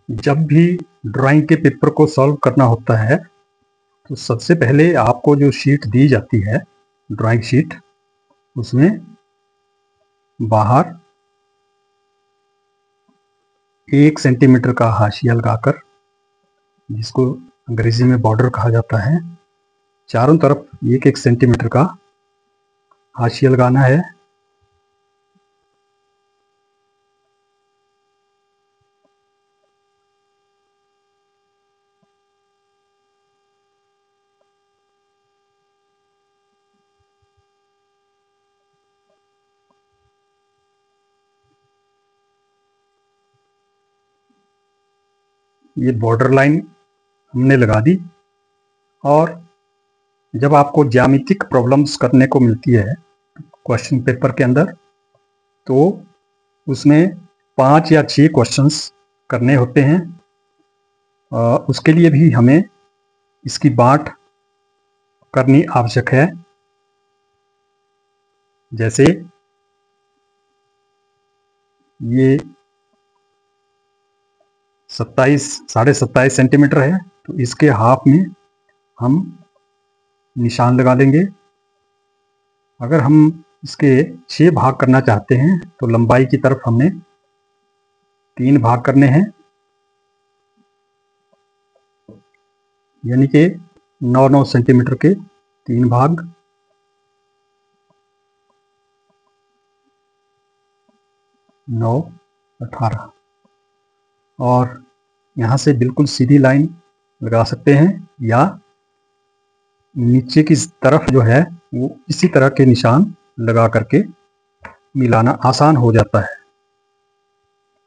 जब भी ड्राइंग के पेपर को सॉल्व करना होता है तो सबसे पहले आपको जो शीट दी जाती है, ड्राइंग शीट, उसमें बाहर 1 सेंटीमीटर का हाशिया लगाकर, जिसको अंग्रेजी में बॉर्डर कहा जाता है, चारों तरफ 1-1 सेंटीमीटर का हाशिया लगाना है। ये बॉर्डर लाइन हमने लगा दी। और जब आपको ज्यामितिक प्रॉब्लम्स करने को मिलती है क्वेश्चन पेपर के अंदर, तो उसमें 5 या 6 क्वेश्चंस करने होते हैं। उसके लिए भी हमें इसकी बांट करनी आवश्यक है। जैसे ये 27.5 सेंटीमीटर है, तो इसके हाफ में हम निशान लगा लेंगे। अगर हम इसके 6 भाग करना चाहते हैं तो लंबाई की तरफ हमने 3 भाग करने हैं, यानी कि 9-9 सेंटीमीटर के 3 भाग। नौ 18। और यहाँ से बिल्कुल सीधी लाइन लगा सकते हैं, या नीचे की तरफ जो है वो इसी तरह के निशान लगा करके मिलाना आसान हो जाता है।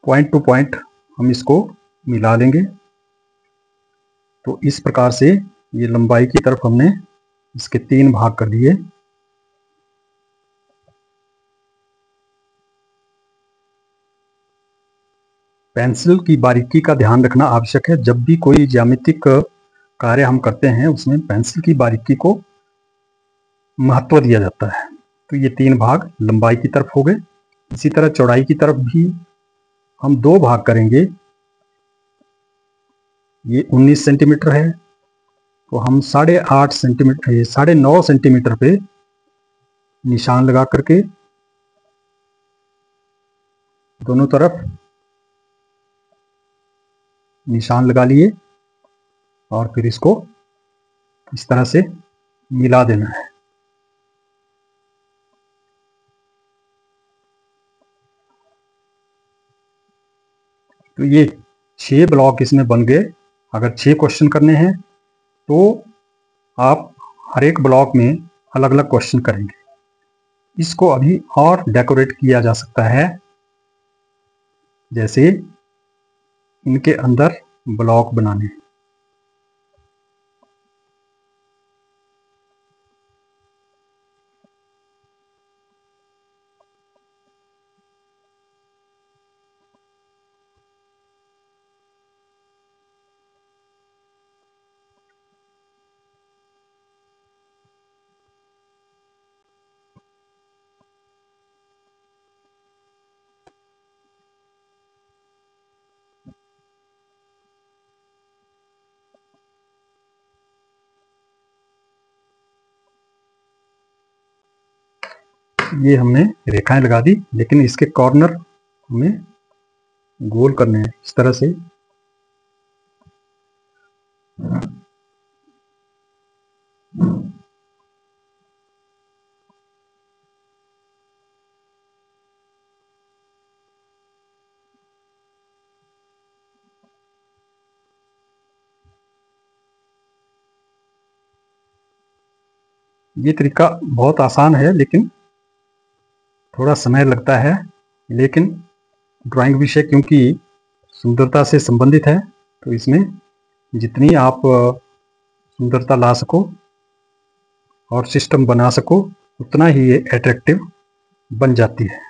पॉइंट टू पॉइंट हम इसको मिला लेंगे। तो इस प्रकार से ये लंबाई की तरफ हमने इसके 3 भाग कर दिए। पेंसिल की बारीकी का ध्यान रखना आवश्यक है। जब भी कोई ज्यामितिक कार्य हम करते हैं उसमें पेंसिल की बारीकी को महत्व दिया जाता है। तो ये 3 भाग लंबाई की तरफ हो गए। इसी तरह चौड़ाई की तरफ भी हम 2 भाग करेंगे। ये 19 सेंटीमीटर है, तो हम 8.5 सेंटीमीटर, 9.5 सेंटीमीटर पे निशान लगा करके दोनों तरफ निशान लगा लिए और फिर इसको इस तरह से मिला देना है। तो ये 6 ब्लॉक इसमें बन गए। अगर 6 क्वेश्चन करने हैं तो आप हर एक ब्लॉक में अलग अलग क्वेश्चन करेंगे। इसको अभी और डेकोरेट किया जा सकता है, जैसे इनके अंदर ब्लॉक बनाने। ये हमने रेखाएं लगा दी, लेकिन इसके कॉर्नर हमें गोल करने हैं इस तरह से। ये तरीका बहुत आसान है, लेकिन थोड़ा समय लगता है। लेकिन ड्राइंग विषय क्योंकि सुंदरता से संबंधित है, तो इसमें जितनी आप सुंदरता ला सको और सिस्टम बना सको, उतना ही ये अट्रैक्टिव बन जाती है।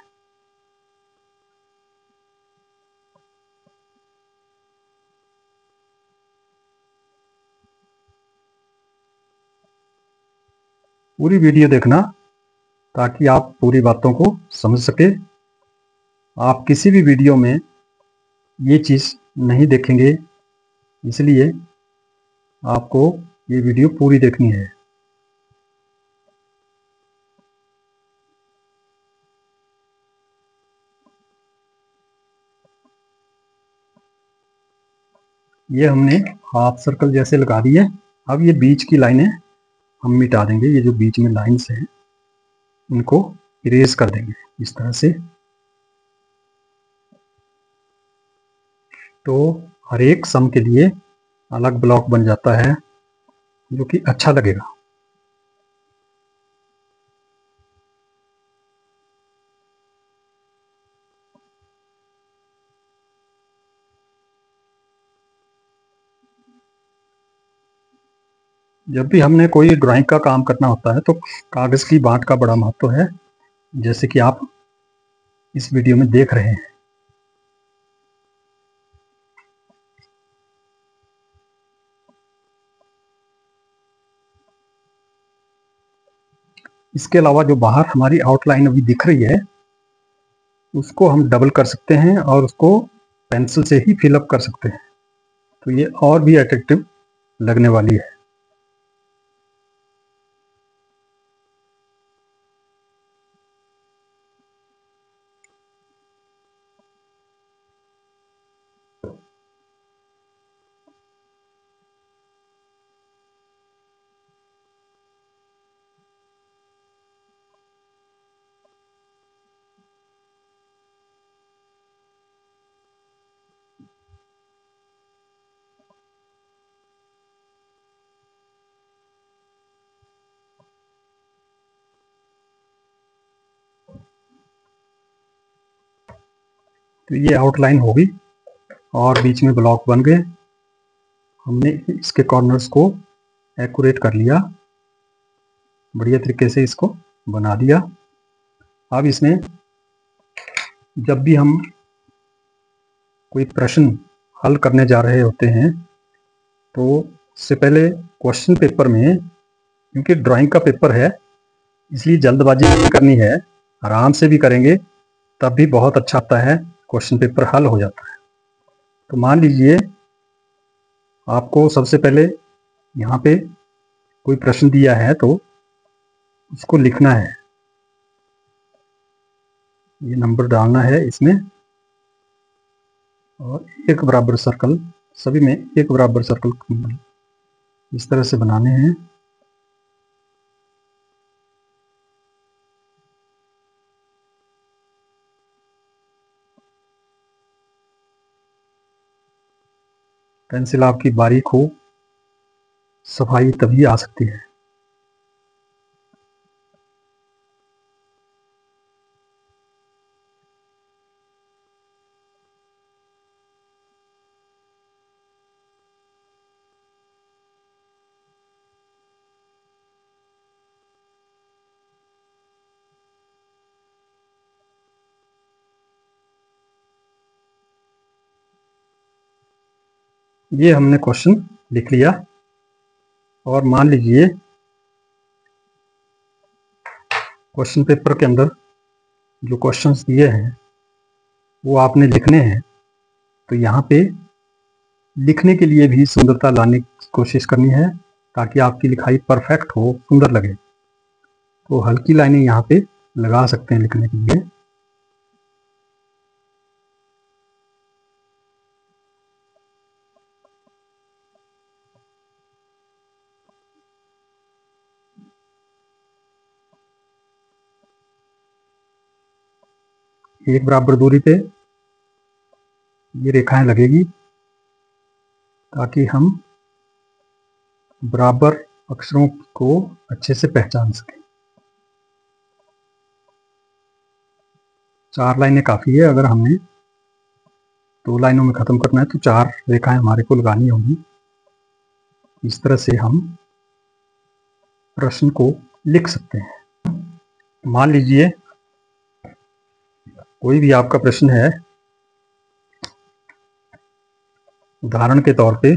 पूरी वीडियो देखना ताकि आप पूरी बातों को समझ सके। आप किसी भी वीडियो में ये चीज़ नहीं देखेंगे, इसलिए आपको ये वीडियो पूरी देखनी है। ये हमने हाफ सर्कल जैसे लगा दिए। अब ये बीच की लाइनें हम मिटा देंगे। ये जो बीच में लाइन्स हैं इनको इरेज कर देंगे इस तरह से। तो हर एक सम के लिए अलग ब्लॉक बन जाता है जो कि अच्छा लगेगा। जब भी हमने कोई ड्राइंग का काम करना होता है तो कागज़ की बांट का बड़ा महत्व है, जैसे कि आप इस वीडियो में देख रहे हैं। इसके अलावा जो बाहर हमारी आउटलाइन अभी दिख रही है उसको हम डबल कर सकते हैं और उसको पेंसिल से ही फिलअप कर सकते हैं, तो ये और भी अट्रैक्टिव लगने वाली है। तो ये आउटलाइन होगी और बीच में ब्लॉक बन गए। हमने इसके कॉर्नर्स को एक्यूरेट कर लिया, बढ़िया तरीके से इसको बना दिया। अब इसमें जब भी हम कोई प्रश्न हल करने जा रहे होते हैं तो उससे पहले क्वेश्चन पेपर में, क्योंकि ड्राइंग का पेपर है इसलिए जल्दबाजी नहीं करनी है, आराम से भी करेंगे तब भी बहुत अच्छा आता है, क्वेश्चन पेपर हल हो जाता है। तो मान लीजिए आपको सबसे पहले यहाँ पे कोई प्रश्न दिया है तो उसको लिखना है, ये नंबर डालना है इसमें और एक बराबर सर्कल, सभी में एक बराबर सर्कल इस तरह से बनाने हैं। पेंसिल आपकी बारीक हो, सफाई तभी आ सकती है। ये हमने क्वेश्चन लिख लिया और मान लीजिए क्वेश्चन पेपर के अंदर जो क्वेश्चंस दिए हैं वो आपने लिखने हैं। तो यहाँ पे लिखने के लिए भी सुंदरता लाने की कोशिश करनी है ताकि आपकी लिखाई परफेक्ट हो, सुंदर लगे। तो हल्की लाइनें यहाँ पे लगा सकते हैं लिखने के लिए। एक बराबर दूरी पे ये रेखाएं लगेगी ताकि हम बराबर अक्षरों को अच्छे से पहचान सकें। 4 लाइनें काफ़ी है, अगर हमने 2 लाइनों में ख़त्म करना है तो 4 रेखाएं हमारे को लगानी होंगी। इस तरह से हम प्रश्न को लिख सकते हैं। मान लीजिए कोई भी आपका प्रश्न है, उदाहरण के तौर पे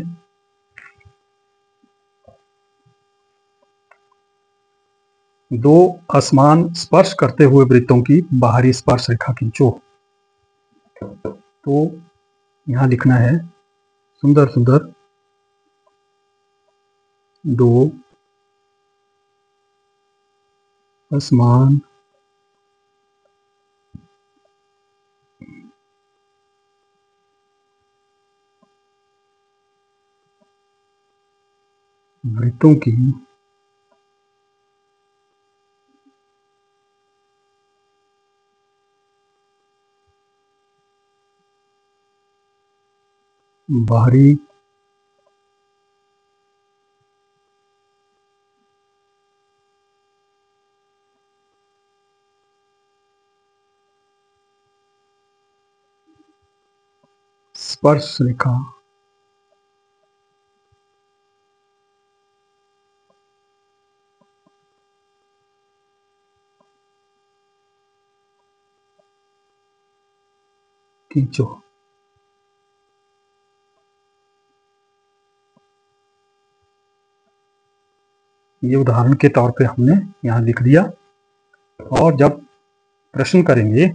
दो असमान स्पर्श करते हुए वृत्तों की बाहरी स्पर्श रेखा खींचो। तो यहाँ लिखना है सुंदर सुंदर 2 आसमान वृत्तों की बाहरी स्पर्श रेखा खींचो। ये उदाहरण के तौर पे हमने यहाँ लिख दिया। और जब प्रश्न करेंगे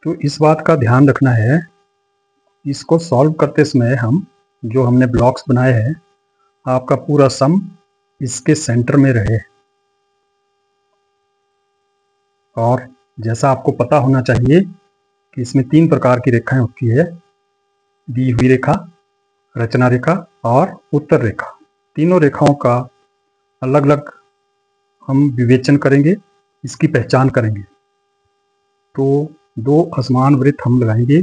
तो इस बात का ध्यान रखना है, इसको सॉल्व करते समय हम जो हमने ब्लॉक्स बनाए हैं, आपका पूरा सम इसके सेंटर में रहे। और जैसा आपको पता होना चाहिए कि इसमें 3 प्रकार की रेखाएं होती है, दी हुई रेखा, रचना रेखा और उत्तर रेखा। तीनों रेखाओं का अलग अलग हम विवेचन करेंगे, इसकी पहचान करेंगे। तो 2 असमान वृत्त हम लगाएंगे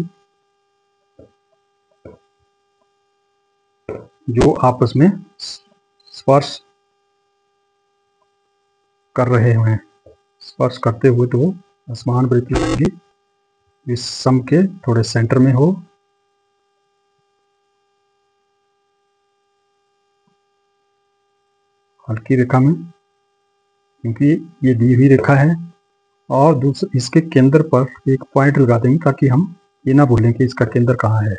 जो आपस में स्पर्श कर रहे हैं। स्पर्श करते हुए तो असमान वृत्त लगाएंगे, इस सम के थोड़े सेंटर में हो। हल्की रेखा में, क्योंकि ये दी हुई रेखा है। और दूसरे इसके केंद्र पर एक पॉइंट लगा देंगे ताकि हम ये ना भूलें कि इसका केंद्र कहाँ है।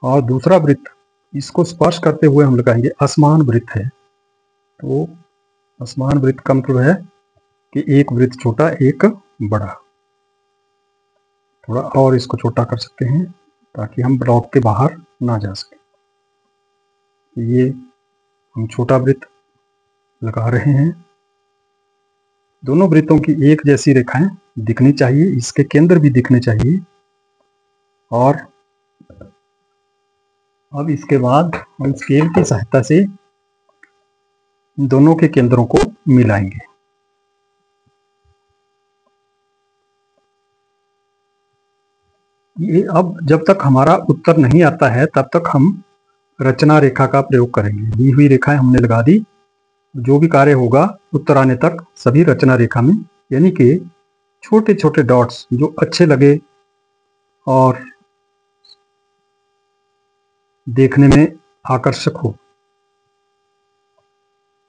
और दूसरा वृत्त इसको स्पर्श करते हुए हम लगाएंगे असमान वृत्त है। तो असमान वृत्त का मतलब है कि एक वृत्त छोटा एक बड़ा। थोड़ा और इसको छोटा कर सकते हैं ताकि हम ब्लॉक के बाहर ना जा सके। ये हम छोटा वृत्त लगा रहे हैं। दोनों वृत्तों की एक जैसी रेखाएं दिखनी चाहिए, इसके केंद्र भी दिखने चाहिए। और अब इसके बाद हम स्केल की सहायता से दोनों के केंद्रों को मिलाएंगे। ये अब जब तक हमारा उत्तर नहीं आता है तब तक हम रचना रेखा का प्रयोग करेंगे। दी हुई रेखाएं हमने लगा दी, जो भी कार्य होगा उत्तर आने तक सभी रचना रेखा में, यानी कि छोटे छोटे डॉट्स जो अच्छे लगे और देखने में आकर्षक हो,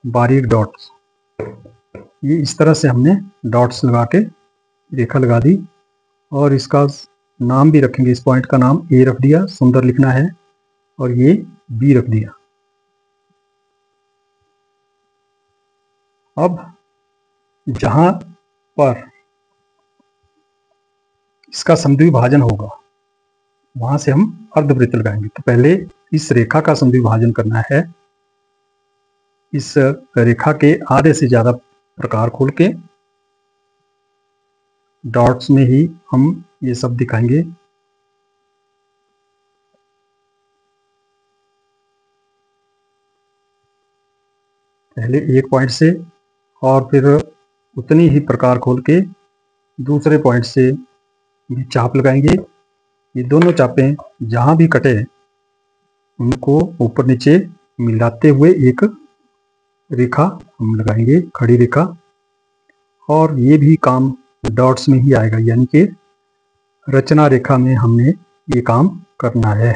बारीक डॉट्स। ये इस तरह से हमने डॉट्स लगा के रेखा लगा दी। और इसका नाम भी रखेंगे, इस पॉइंट का नाम ए रख दिया, सुंदर लिखना है, और ये बी रख दिया। अब जहां पर इसका समद्विभाजन होगा वहां से हम अर्धवृत्त लगाएंगे। तो पहले इस रेखा का समद्विभाजन करना है। इस रेखा के आधे से ज्यादा प्रकार खोल के डॉट्स में ही हम ये सब दिखाएंगे। पहले एक पॉइंट से और फिर उतनी ही प्रकार खोल के दूसरे पॉइंट से भी चाप लगाएंगे। ये दोनों चापें जहां भी कटे उनको ऊपर नीचे मिलाते हुए एक रेखा हम लगाएंगे, खड़ी रेखा। और ये भी काम डॉट्स में ही आएगा, यानी कि रचना रेखा में हमने ये काम करना है।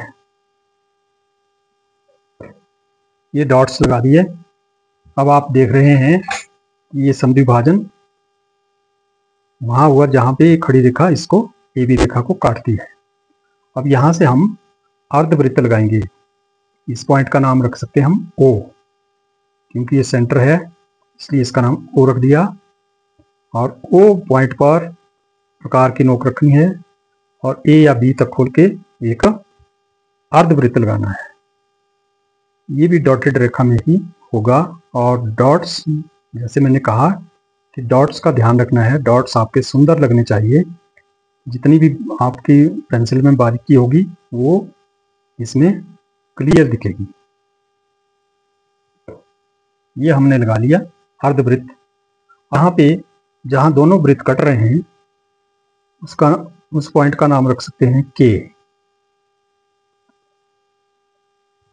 ये डॉट्स लगा दिए। अब आप देख रहे हैं ये समद्विभाजन वहां हुआ जहां पे खड़ी रेखा इसको ए बी रेखा को काटती है। अब यहां से हम अर्धवृत्त लगाएंगे। इस पॉइंट का नाम रख सकते हैं हम ओ, क्योंकि ये सेंटर है इसलिए इसका नाम ओ रख दिया। और ओ पॉइंट पर प्रकार की नोक रखनी है और ए या बी तक खोल के एक अर्धवृत्त लगाना है। ये भी डॉटेड रेखा में ही होगा। और डॉट्स, जैसे मैंने कहा कि डॉट्स का ध्यान रखना है, डॉट्स आपके सुंदर लगने चाहिए। जितनी भी आपकी पेंसिल में बारीकी होगी वो इसमें क्लियर दिखेगी। ये हमने लगा लिया अर्धवृत्त। यहाँ पे जहाँ दोनों वृत्त कट रहे हैं उस पॉइंट का नाम रख सकते हैं के।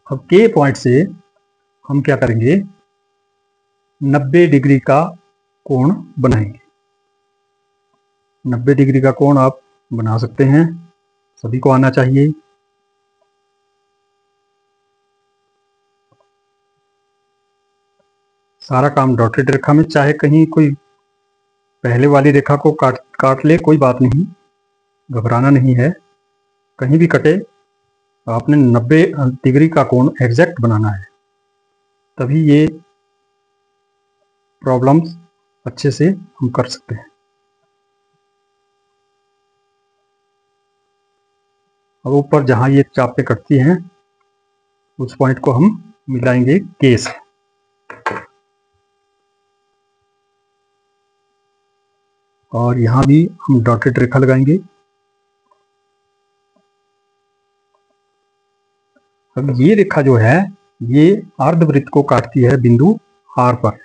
अब के पॉइंट से हम क्या करेंगे, 90 डिग्री का कोण बनाएंगे। 90 डिग्री का कोण आप बना सकते हैं, सभी को आना चाहिए। सारा काम डॉटेड रेखा में, चाहे कहीं कोई पहले वाली रेखा को काट ले, कोई बात नहीं, घबराना नहीं है। कहीं भी कटे, आपने 90 डिग्री का कोण एग्जैक्ट बनाना है, तभी ये प्रॉब्लम्स अच्छे से हम कर सकते हैं। अब ऊपर जहां ये चापें कटती हैं उस पॉइंट को हम मिलाएंगे के से। और यहां भी हम डॉटेड रेखा लगाएंगे। अब ये रेखा जो है ये अर्धवृत्त को काटती है बिंदु आर पर।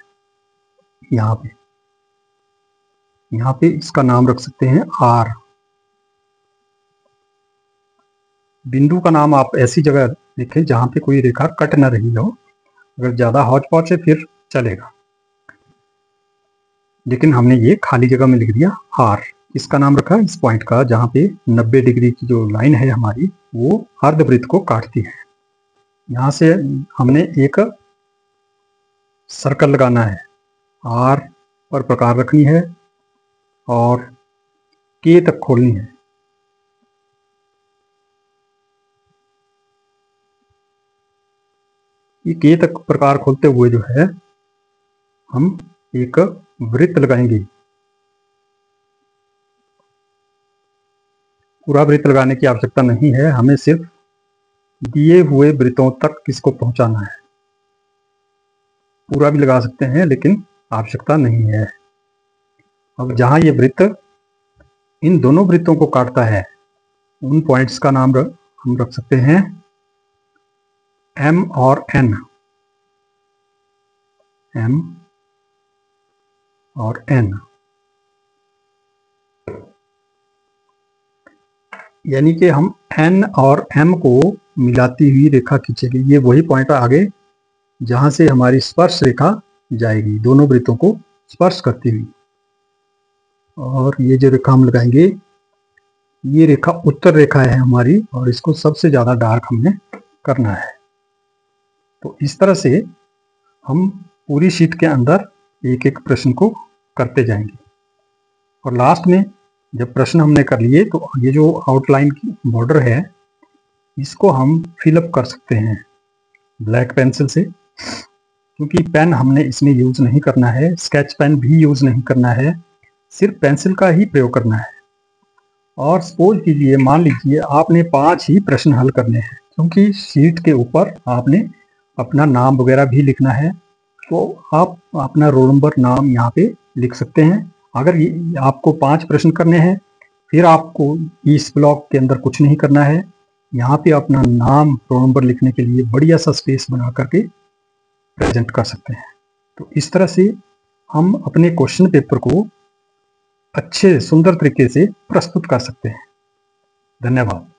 यहाँ पे इसका नाम रख सकते हैं आर। बिंदु का नाम आप ऐसी जगह लिखें जहां पे कोई रेखा कट ना रही हो। अगर ज्यादा हौच पौच है फिर चलेगा, लेकिन हमने ये खाली जगह में लिख दिया आर। इसका नाम रखा इस पॉइंट का जहां पे 90 डिग्री की जो लाइन है हमारी वो अर्धवृत्त को काटती है। यहां से हमने एक सर्कल लगाना है, आर पर प्रकार रखनी है और के तक खोलनी है। ये के तक प्रकार खोलते हुए जो है हम एक वृत्त लगाएंगे। पूरा वृत्त लगाने की आवश्यकता नहीं है, हमें सिर्फ दिए हुए वृत्तों तक किसको पहुंचाना है। पूरा भी लगा सकते हैं लेकिन आवश्यकता नहीं है। अब जहां ये वृत्त इन दोनों वृत्तों को काटता है उन पॉइंट्स का नाम हम रख सकते हैं एम और एन। एम और एन, यानी कि हम एन और एम को मिलाती हुई रेखा खींचेंगे। ये वही पॉइंट आगे जहां से हमारी स्पर्श रेखा जाएगी, दोनों वृत्तों को स्पर्श करती हुई। और ये जो रेखा हम लगाएंगे ये रेखा उत्तर रेखा है हमारी, और इसको सबसे ज्यादा डार्क हमने करना है। तो इस तरह से हम पूरी शीट के अंदर एक एक प्रश्न को करते जाएंगे, और लास्ट में जब प्रश्न हमने कर लिए तो ये जो आउटलाइन की बॉर्डर है इसको हम फिलअप कर सकते हैं ब्लैक पेंसिल से, क्योंकि पेन हमने इसमें यूज नहीं करना है, स्केच पेन भी यूज नहीं करना है, सिर्फ पेंसिल का ही प्रयोग करना है। और सपोज कीजिए, मान लीजिए आपने 5 ही प्रश्न हल करने हैं, क्योंकि शीट के ऊपर आपने अपना नाम वगैरह भी लिखना है, तो आप अपना रोल नंबर, नाम यहाँ पे लिख सकते हैं। अगर ये आपको 5 प्रश्न करने हैं फिर आपको इस ब्लॉक के अंदर कुछ नहीं करना है, यहाँ पे अपना नाम, रोल नंबर लिखने के लिए बढ़िया सा स्पेस बना करके प्रेजेंट कर सकते हैं। तो इस तरह से हम अपने क्वेश्चन पेपर को अच्छे सुंदर तरीके से प्रस्तुत कर सकते हैं। धन्यवाद।